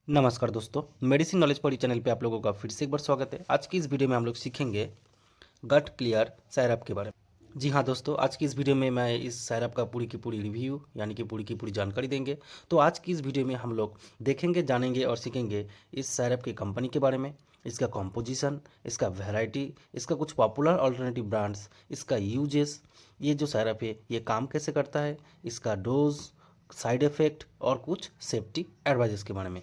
नमस्कार दोस्तों, medicine knowledge पॉडी channel पे आप लोगों का फिर से एक बार स्वागत है। आज की इस वीडियो में हम लोग सीखेंगे गट क्लियर सायरप के बारे में। जी हाँ दोस्तों, आज की इस वीडियो में मैं इस सायरप का पूरी की पूरी रिव्यू यानी कि पूरी की पूरी जानकारी देंगे। तो आज की इस वीडियो में हम लोग देखेंगे, जानेंगे और सीखेंगे इस सायरप की कंपनी के बारे में, इसका कॉम्पोजिशन, इसका वैरायटी, इसका कुछ पॉपुलर ऑल्टरनेटिव ब्रांड्स, इसका यूजेस, ये जो सायरप है ये काम कैसे करता है, इसका डोज, साइड इफ़ेक्ट और कुछ सेफ्टी एडवाइजेस के बारे में।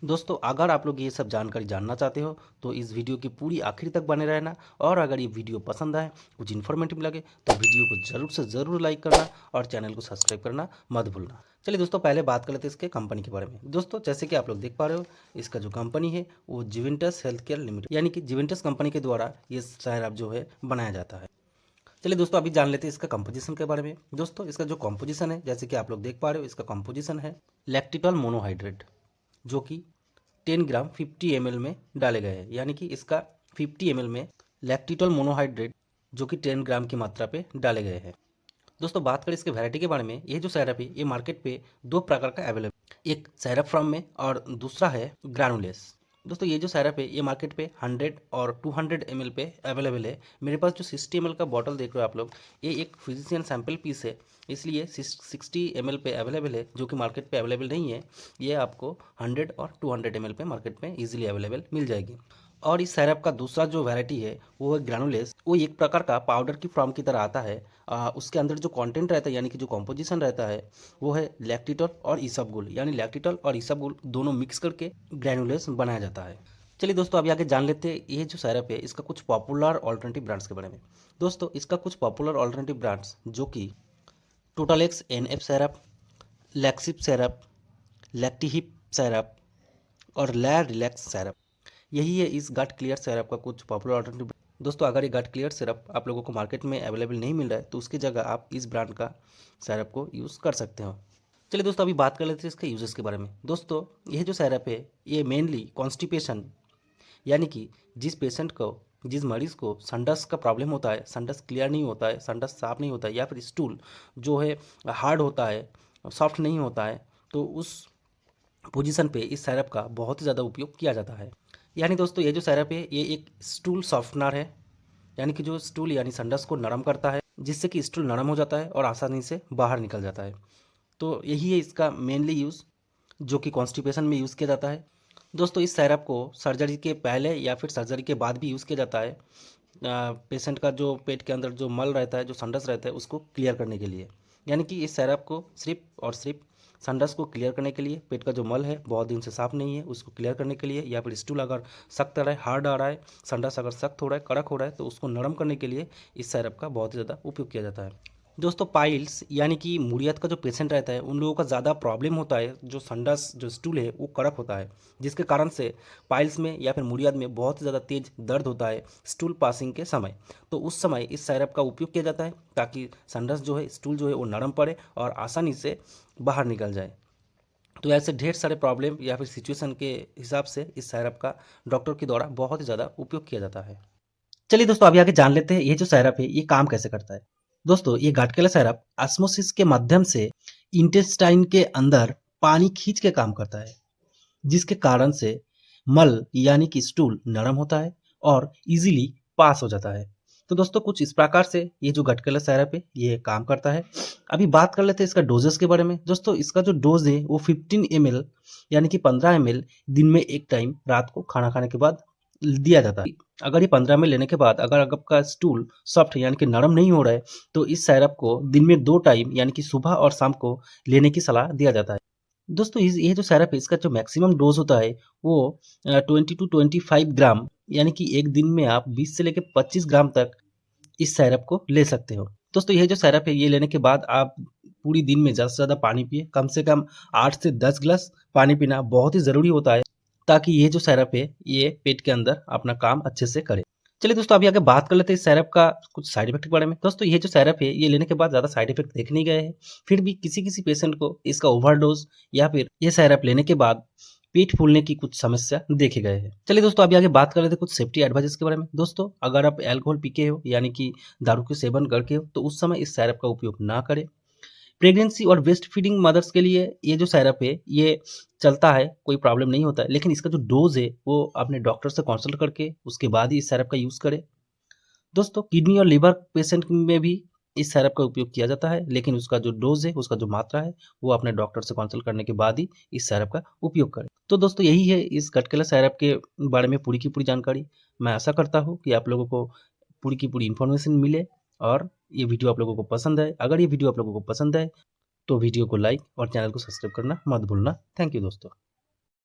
दोस्तों, अगर आप लोग ये सब जानकारी जानना चाहते हो तो इस वीडियो की पूरी आखिर तक बने रहना, और अगर ये वीडियो पसंद आए, कुछ इन्फॉर्मेटिव लगे तो वीडियो को ज़रूर से ज़रूर लाइक करना और चैनल को सब्सक्राइब करना मत भूलना। चलिए दोस्तों, पहले बात कर लेते हैं इसके कंपनी के बारे में। दोस्तों, जैसे कि आप लोग देख पा रहे हो, इसका जो कंपनी है वो जिवेंटस हेल्थ केयर लिमिटेड यानी कि जिवेंटस कंपनी के द्वारा ये सायरप जो है बनाया जाता है। चलिए दोस्तों, अभी जान लेते हैं इसका कंपोजिशन के बारे में। दोस्तों, इसका जो कंपोजिशन है, जैसे कि आप लोग देख पा रहे हो, इसका कंपोजिशन है लैक्टिटॉल मोनोहाइड्रेट, जो कि 10 ग्राम 50 ml में डाले गए हैं। यानी कि इसका 50 ml में लैक्टिटोल मोनोहाइड्रेट जो कि 10 ग्राम की मात्रा पे डाले गए हैं। दोस्तों, बात करें इसके वैरायटी के बारे में, ये जो सिरप है ये मार्केट पे दो प्रकार का अवेलेबल, एक सिरप फॉर्म में और दूसरा है ग्रानुलेस। दोस्तों, ये जो सिरप है ये मार्केट पे 100 और 200 ml पे अवेलेबल है। मेरे पास जो 60 ml का बॉटल देख रहे हो आप लोग, ये एक फिजिशियन सैंपल पीस है, इसलिए 60 ml पे अवेलेबल है, जो कि मार्केट पे अवेलेबल नहीं है। ये आपको 100 और 200 ml पे मार्केट में इजीली अवेलेबल मिल जाएगी। और इस सिरप का दूसरा जो वैरायटी है वो है ग्रानुलेस। वो एक प्रकार का पाउडर की फॉर्म की तरह आता है। उसके अंदर जो कंटेंट रहता है यानी कि जो कॉम्पोजिशन रहता है वो है लैक्टिटॉल और इसबगोल, यानी लैक्टिटॉल और इसबगोल दोनों मिक्स करके ग्रैनुलेस बनाया जाता है। चलिए दोस्तों, अभी आगे जान लेते हैं ये जो सिरप है इसका कुछ पॉपुलर ऑल्टरनेटिव ब्रांड्स के बारे में। दोस्तों, इसका कुछ पॉपुलर ऑल्टरनेटिव ब्रांड्स जो कि टोटालेक्स NF सिरप, लैक्सिप सिरप, लैक्टिहिप सिरप और लै रिलैक्स सिरप, यही है इस गट क्लियर सिरप का कुछ पॉपुलर ऑल्टरनेटिव। दोस्तों, अगर ये गट क्लियर सिरप आप लोगों को मार्केट में अवेलेबल नहीं मिल रहा है तो उसकी जगह आप इस ब्रांड का सिरप को यूज़ कर सकते हो। चलिए दोस्तों, अभी बात कर लेते हैं इसके यूजेस के बारे में। दोस्तों, यह जो सिरप है ये मेनली कॉन्स्टिपेशन यानी कि जिस मरीज़ को संडस का प्रॉब्लम होता है, संडस क्लियर नहीं होता है, संडस साफ नहीं होता है, या फिर स्टूल जो है हार्ड होता है, सॉफ्ट नहीं होता है, तो उस पोजीशन पे इस सिरप का बहुत ही ज़्यादा उपयोग किया जाता है। यानी दोस्तों, ये जो सिरप है ये एक स्टूल सॉफ्टनर है, यानी कि जो स्टूल यानी संडस को नरम करता है, जिससे कि स्टूल नरम हो जाता है और आसानी से बाहर निकल जाता है। तो यही है इसका मेनली यूज़, जो कि कॉन्स्टिपेशन में यूज़ किया जाता है। दोस्तों, इस सिरप को सर्जरी के पहले या फिर सर्जरी के बाद भी यूज़ किया जाता है, पेशेंट का जो पेट के अंदर जो मल रहता है, जो संडस रहता है, उसको क्लियर करने के लिए। यानी कि इस सिरप को सिर्फ और सिर्फ संडस को क्लियर करने के लिए, पेट का जो मल है बहुत दिन से साफ नहीं है उसको क्लियर करने के लिए, या फिर स्टूल अगर सख्त आ रहा है, हार्ड आ रहा है, संडस अगर सख्त हो रहा है, कड़क हो रहा है, तो उसको नरम करने के लिए इस सिरप का बहुत ही ज़्यादा उपयोग किया जाता है। दोस्तों, पाइल्स यानी कि मुड़ियत का जो पेशेंट रहता है उन लोगों का ज़्यादा प्रॉब्लम होता है, जो संडस जो स्टूल है वो कड़क होता है, जिसके कारण से पाइल्स में या फिर मुड़ियत में बहुत ही ज़्यादा तेज दर्द होता है स्टूल पासिंग के समय। तो उस समय इस सिरप का उपयोग किया जाता है ताकि संडस जो है, स्टूल जो है वो नरम पड़े और आसानी से बाहर निकल जाए। तो ऐसे ढेर सारे प्रॉब्लम या फिर सिचुएशन के हिसाब से इस सिरप का डॉक्टर के द्वारा बहुत ही ज़्यादा उपयोग किया जाता है। चलिए दोस्तों, अभी आगे जान लेते हैं ये जो सिरप है ये काम कैसे करता है। दोस्तों, ये गाठकेला सिरप ऑस्मोसिस के माध्यम से इंटेस्टाइन के अंदर पानी खींच के काम करता है, जिसके कारण से मल यानी कि स्टूल नरम होता है और इजीली पास हो जाता है। तो दोस्तों, कुछ इस प्रकार से ये जो गटकेला सिरप है ये काम करता है। अभी बात कर लेते हैं इसका डोजेस के बारे में। दोस्तों, इसका जो डोज है वो 15 ml यानी कि 15 ml दिन में एक टाइम रात को खाना खाने के बाद दिया जाता है। अगर ये 15 ml लेने के बाद अगर आपका स्टूल सॉफ्ट यानी कि नरम नहीं हो रहा है तो इस सिरप को दिन में 2 टाइम यानी कि सुबह और शाम को लेने की सलाह दिया जाता है। दोस्तों, ये जो सिरप है इसका जो मैक्सिमम डोज होता है वो 20 टू 25 ग्राम, यानी कि एक दिन में आप 20 से लेकर 25 ग्राम तक इस सिरप को ले सकते हो। दोस्तों, ये जो सिरप है ये लेने के बाद आप पूरी दिन में ज़्यादा से ज़्यादा पानी पिए, कम से कम 8 से 10 गिलास पानी पीना बहुत ही ज़रूरी होता है, ताकि ये जो सिरप है ये पेट के अंदर अपना काम अच्छे से करे। चलिए दोस्तों, अभी आगे बात कर लेते हैं इस सिरप का कुछ साइड इफेक्ट के बारे में। दोस्तों, ये जो सिरप है ये लेने के बाद ज़्यादा साइड इफेक्ट देखे नहीं गए हैं, फिर भी किसी किसी पेशेंट को इसका ओवरडोज या फिर ये सिरप लेने के बाद पेट फूलने की कुछ समस्या देखे गए हैं। चलिए दोस्तों, अभी आगे बात कर लेते हैं कुछ सेफ्टी एडवाइजेस के बारे में। दोस्तों, अगर आप अल्कोहल पी के हो यानी कि दारू के सेवन करके हो तो उस समय इस सिरप का उपयोग ना करें। प्रेगनेंसी और ब्रेस्ट फीडिंग मदर्स के लिए ये जो सिरप है ये चलता है, कोई प्रॉब्लम नहीं होता है, लेकिन इसका जो डोज़ है वो अपने डॉक्टर से कंसल्ट करके उसके बाद ही इस सिरप का यूज़ करें। दोस्तों किडनी और लिवर पेशेंट में भी इस सिरप का उपयोग किया जाता है, लेकिन उसका जो डोज़ है, उसका जो मात्रा है, वो अपने डॉक्टर से कंसल्ट करने के बाद ही इस सिरप का उपयोग करें। तो दोस्तों यही है इस गटकेला सिरप के बारे में पूरी की पूरी जानकारी। मैं आशा करता हूँ कि आप लोगों को पूरी की पूरी इन्फॉर्मेशन मिले और ये वीडियो आप लोगों को पसंद आए। अगर ये वीडियो आप लोगों को पसंद आए तो वीडियो को लाइक और चैनल को सब्सक्राइब करना मत भूलना। थैंक यू दोस्तों।